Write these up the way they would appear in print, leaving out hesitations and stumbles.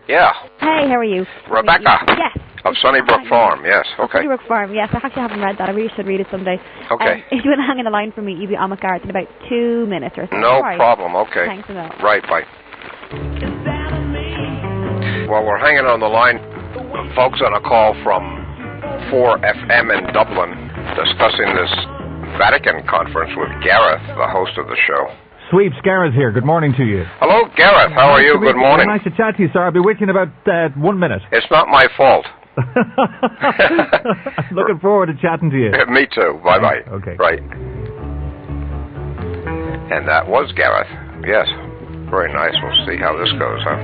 Yeah. Hey, how are you? Rebecca. Yes. Of Sunnybrook Farm, yes. Okay. Sunnybrook Farm, yes. I actually haven't read that. I really should read it someday. Okay. If you want to hang on the line for me, you'll be on my guard in about 2 minutes or so. No problem, okay. Thanks a lot. Right, bye. Well, we're hanging on the line. Folks on a call from 4FM in Dublin discussing this Vatican conference with Gareth, the host of the show. Sweeps, Gareth here. Good morning to you. Hello, Gareth. How are you? Good morning. Nice to chat to you, sir. I'll be with you in about 1 minute. It's not my fault. I'm looking forward to chatting to you. Me too. Bye-bye. Okay. Right. And that was Gareth. Yes. Very nice. We'll see how this goes, huh?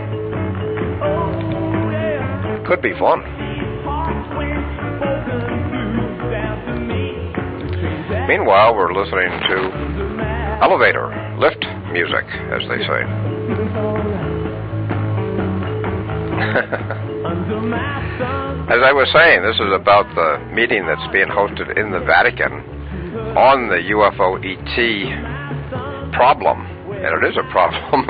Could be fun. Meanwhile, we're listening to elevator, lift music, as they say. As I was saying, this is about the meeting that's being hosted in the Vatican on the UFO ET problem. And it is a problem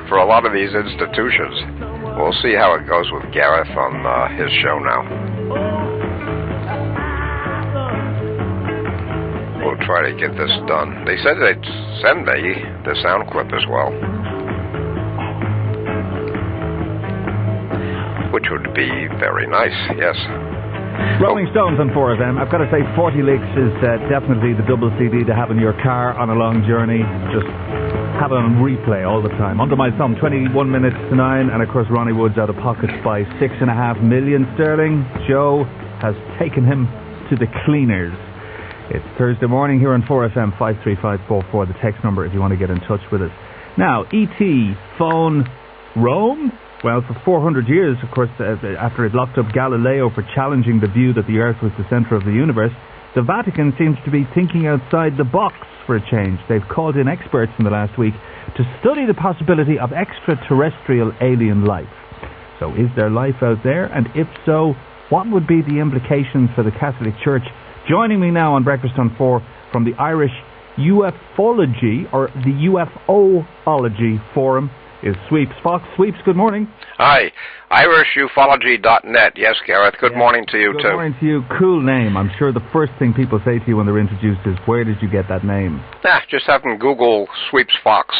for a lot of these institutions. We'll see how it goes with Gareth on his show now. We'll try to get this done. They said they'd send me the sound clip as well, which would be very nice, yes. Rolling Stones on 4FM. I've got to say 40 Licks is definitely the double CD to have in your car on a long journey. Just have it on replay all the time. Under my thumb, 21 minutes to 9, and of course Ronnie Wood's out of pocket by £6.5 million sterling. Joe has taken him to the cleaners. It's Thursday morning here on 4FM 53544, the text number if you want to get in touch with us. Now, ET phone Rome? Well, for 400 years, of course, after it locked up Galileo for challenging the view that the Earth was the centre of the universe, the Vatican seems to be thinking outside the box for a change. They've called in experts in the last week to study the possibility of extraterrestrial alien life. So is there life out there? And if so, what would be the implications for the Catholic Church? Joining me now on Breakfast on 4 from the Irish Ufology, or the UFOlogy Forum, is Sweeps. Fox, Sweeps, good morning. Hi, irishufology.net. Yes, Gareth, good morning to you, too. Good morning to you. Cool name. I'm sure the first thing people say to you when they're introduced is, where did you get that name? Just have them Google Sweeps Fox.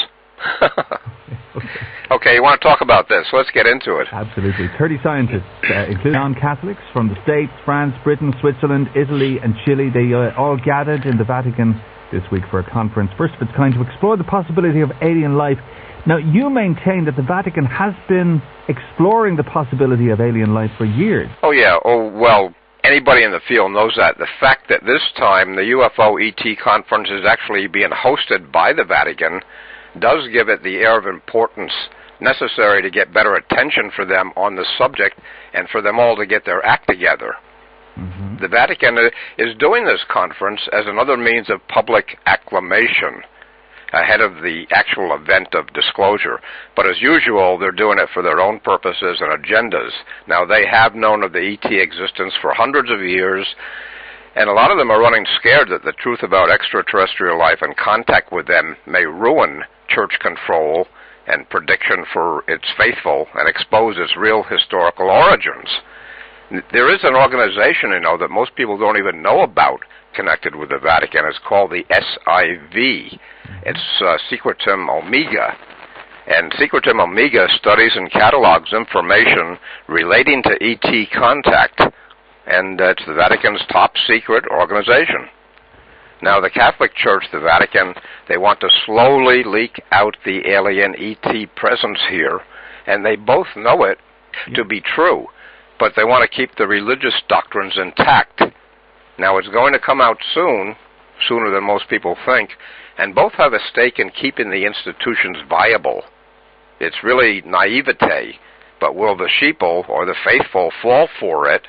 Okay, you want to talk about this? Let's get into it. Absolutely. 30 scientists, including non-Catholics from the States, France, Britain, Switzerland, Italy and Chile. They all gathered in the Vatican this week for a conference, first of its kind, to explore the possibility of alien life. Now, you maintain that the Vatican has been exploring the possibility of alien life for years. Oh, yeah. Oh, well, anybody in the field knows that. The fact that this time the UFO ET conference is actually being hosted by the Vatican does give it the air of importance necessary to get better attention for them on the subject and for them all to get their act together. Mm-hmm. The Vatican is doing this conference as another means of public acclamation ahead of the actual event of disclosure. But as usual, they're doing it for their own purposes and agendas. Now, they have known of the ET existence for hundreds of years, and a lot of them are running scared that the truth about extraterrestrial life and contact with them may ruin church control and prediction for its faithful and expose its real historical origins. There is an organization, that most people don't even know about connected with the Vatican. It's called the SIV. It's Secretum Omega. And Secretum Omega studies and catalogs information relating to ET contact, and it's the Vatican's top secret organization. Now, the Catholic Church, the Vatican, they want to slowly leak out the alien ET presence here, and they both know it to be true, but they want to keep the religious doctrines intact. Now, it's going to come out soon, sooner than most people think, and both have a stake in keeping the institutions viable. It's really naivete, but will the sheeple or the faithful fall for it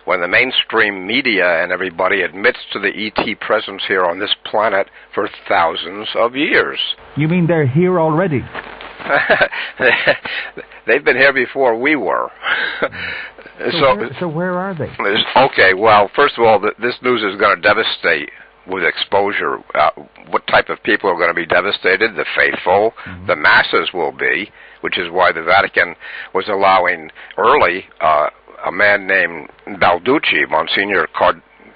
when the mainstream media and everybody admits to the ET presence here on this planet for thousands of years? You mean they're here already? They've been here before we were. So where are they? Okay, well, first of all, this news is going to devastate with exposure. What type of people are going to be devastated? The faithful, the masses will be, which is why the Vatican was allowing early a man named Balducci, Monsignor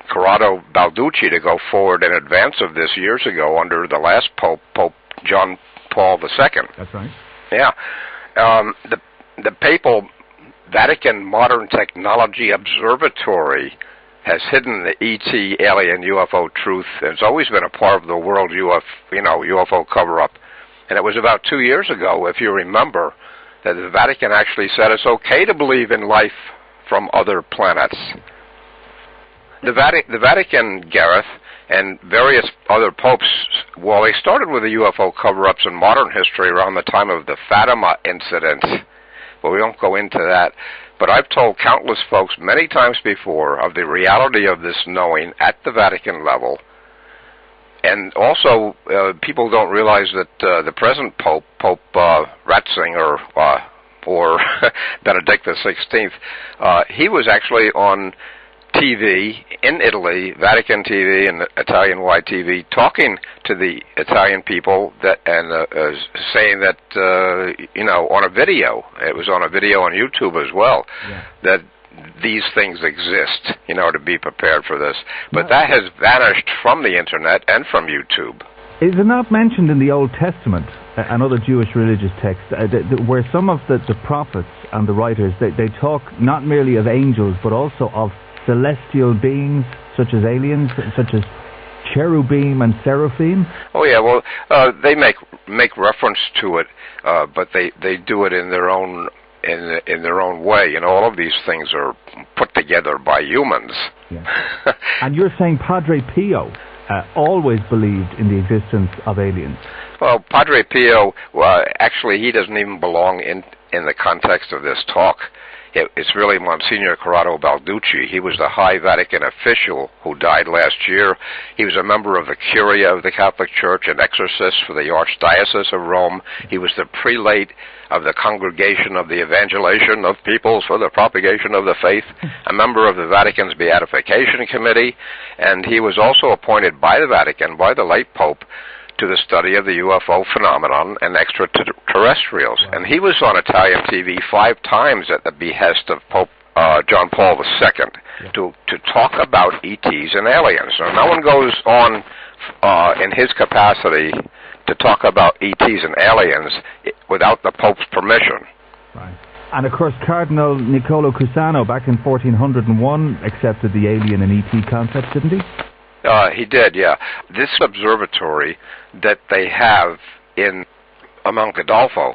Corrado Balducci, to go forward in advance of this years ago under the last Pope, Pope John Paul II. That's right. Yeah. The papal Vatican Modern Technology Observatory has hidden the ET, alien, UFO truth. It's always been a part of the world UFO cover-up. And it was about 2 years ago, if you remember, that the Vatican actually said it's okay to believe in life from other planets. The Vatican, Gareth, and various other popes, well, they started with the UFO cover-ups in modern history around the time of the Fatima incident. But we won't go into that. But I've told countless folks many times before of the reality of this knowing at the Vatican level. And also, people don't realize that the present Pope, Pope Ratzinger, or Benedict XVI, he was actually on TV in Italy, Vatican TV and Italian-wide TV, talking to the Italian people and saying that, on a video, it was on a video on YouTube as well, that these things exist, to be prepared for this. But that has vanished from the Internet and from YouTube. Is it not mentioned in the Old Testament and other Jewish religious texts where some of the prophets and the writers, they talk not merely of angels but also of celestial beings such as aliens, such as cherubim and seraphim? Oh yeah, well, they make reference to it, but they do it in their own way. All of these things are put together by humans. Yeah. And you're saying Padre Pio always believed in the existence of aliens? Well, Padre Pio, actually, he doesn't even belong in the context of this talk. It's really Monsignor Corrado Balducci. He was the high Vatican official who died last year. He was a member of the Curia of the Catholic Church, an exorcist for the Archdiocese of Rome. He was the prelate of the Congregation of the Evangelization of Peoples for the Propagation of the Faith, a member of the Vatican's Beatification Committee, and he was also appointed by the Vatican, by the late Pope, to the study of the UFO phenomenon and extraterrestrials. Wow. And he was on Italian TV 5 times at the behest of Pope John Paul II to talk about ETs and aliens. So no one goes on in his capacity to talk about ETs and aliens without the Pope's permission. Right. And of course, Cardinal Niccolo Cusano back in 1401 accepted the alien and ET concept, didn't he? He did, yeah. This observatory that they have in Mount Gandolfo,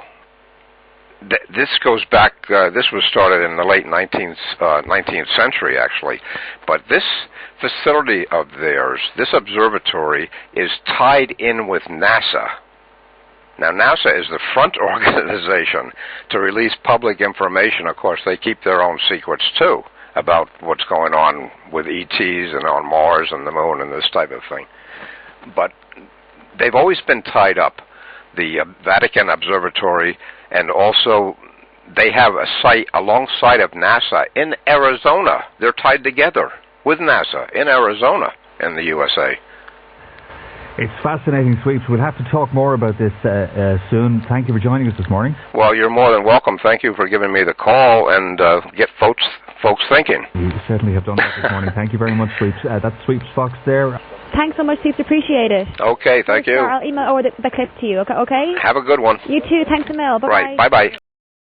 this goes back, this was started in the late 19th century, actually. But this facility of theirs, this observatory, is tied in with NASA. Now, NASA is the front organization to release public information. Of course, they keep their own secrets, too, about what's going on with ETs and on Mars and the Moon and this type of thing. But they've always been tied up, the Vatican Observatory, and also they have a site alongside of NASA in Arizona. They're tied together with NASA in Arizona in the USA. It's fascinating, Sweeps. We'll have to talk more about this soon. Thank you for joining us this morning. Well, you're more than welcome. Thank you for giving me the call and get folks thinking. You certainly have done that this morning. Thank you very much, Sweeps. That's Sweeps Fox there. Thanks so much, Sweeps. Appreciate it. Okay, thank you. I'll email over the clip to you, okay? Have a good one. You too. Thanks a mil. Bye-bye. Right, bye-bye.